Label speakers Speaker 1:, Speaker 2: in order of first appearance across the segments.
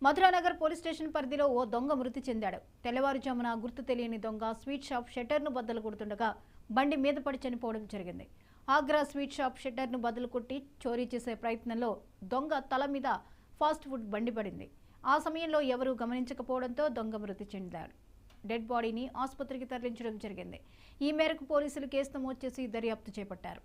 Speaker 1: Madhuranagar police station పరిధిలో ఓ దొంగ మృతి చెందాడు. తెల్లవారుజామున గుర్తు తెలియని దొంగ స్వీట్ షాప్ షట్టర్ను బద్దలు కొడుతుండగా బండి మీద పడి చనిపోవడం జరిగింది. ఆగ్రా స్వీట్ షాప్ షట్టర్ను బద్దలు కొట్టి చోరీ చేసే ప్రయత్నంలో దొంగ తల మీద ఫాస్ట్ ఫుడ్ బండి పడింది. ఆ సమయంలో ఎవరూ గమనించకపోవడంతో దొంగ మృతి చెందాడు. డెడ్ బాడీని ఆసుపత్రికి తరలించడం జరిగింది. ఈ మేరకు పోలీసులు కేసు నమోదు చేసి దర్యాప్తు చేపట్టారు.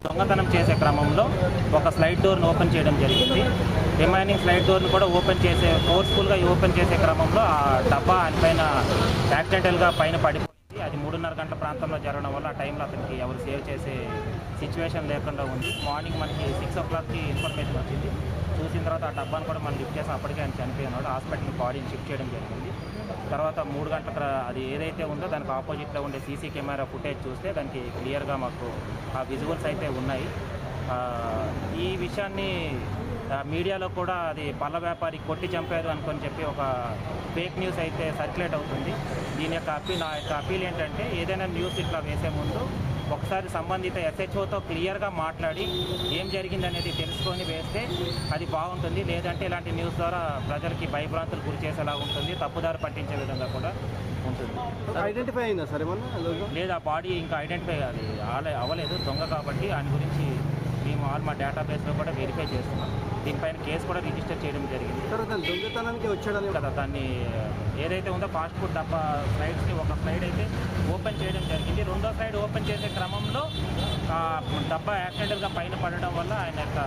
Speaker 2: దొంగతనం చేసే క్రమంలో ఒక స్లైడ్ డోర్ను ఓపెన్ చేయడం జరిగింది. రిమైనింగ్ స్లైడ్ డోర్ను కూడా ఫోర్స్ఫుల్గా ఓపెన్ చేసే క్రమంలో ఆ డబ్బా పైన యాక్సిడెంటల్గా పైన పడిపోయింది. అది 3:30 గంటల ప్రాంతంలో జరగడం వల్ల ఆ టైంలో అతనికి ఎవరు సేవ్ చేసే సిచ్యువేషన్ లేకుండా ఉంది. మార్నింగ్ మనకి 6 o'clockకి ఇన్ఫర్మేషన్ వచ్చింది. చూసిన తర్వాత ఆ డబ్బాను కూడా మనం లిఫ్ట్ చేసాం. అప్పటికే ఆయన చనిపోయినాడు. హాస్పిటల్కి బాడీని షిఫ్ట్ చేయడం జరిగింది. తర్వాత 3 గంటల అది ఏదైతే ఉందో దానికి ఆపోజిట్లో ఉండే సీసీ కెమెరా ఫుటేజ్ చూస్తే దానికి క్లియర్గా మాకు ఆ విజువల్స్ అయితే ఉన్నాయి. ఈ విషయాన్ని మీడియాలో కూడా అది పళ్ళ వ్యాపారి కొట్టి చంపారు అనుకొని చెప్పి ఒక ఫేక్ న్యూస్ అయితే సర్క్యులేట్ అవుతుంది. దీని యొక్క నా యొక్క అప్పీల్ ఏంటంటే ఏదైనా న్యూస్ ఇట్లా వేసే ముందు ఒకసారి సంబంధిత SHOతో క్లియర్గా మాట్లాడి ఏం జరిగింది అనేది తెలుసుకొని వేస్తే అది బాగుంటుంది. లేదంటే ఇలాంటి న్యూస్ ద్వారా ప్రజలకి భయభ్రాంతులు గురి చేసేలా ఉంటుంది, తప్పుదారి పట్టించే విధంగా కూడా ఉంటుంది.
Speaker 3: ఐడెంటిఫై అయిందా సరే
Speaker 2: లేదు, ఆ బాడీ ఇంకా ఐడెంటిఫై అవ్వలేదు. దొంగ కాబట్టి దాని గురించి మేము మా డేటాబేస్లో కూడా వెరిఫై చేస్తున్నాం. దీనిపైన కేసు కూడా రిజిస్టర్ చేయడం జరిగింది.
Speaker 3: దొంగతనానికి వచ్చాడని
Speaker 2: కదా దాన్ని ఏదైతే ఉందో ఫాస్ట్ ఫుడ్ డబ్బా స్లైడ్స్ని ఒక స్లైడ్ అయితే ఓపెన్ చేయడం జరిగింది. రెండో స్లైడ్ ఓపెన్ చేసే క్రమంలో డబ్బా యాక్సిడెంటల్గా పైన పడడం వల్ల ఆయన యొక్క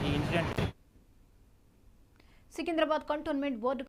Speaker 2: ఈ ఇన్సిడెంట్.
Speaker 1: Secunderabad cantonment board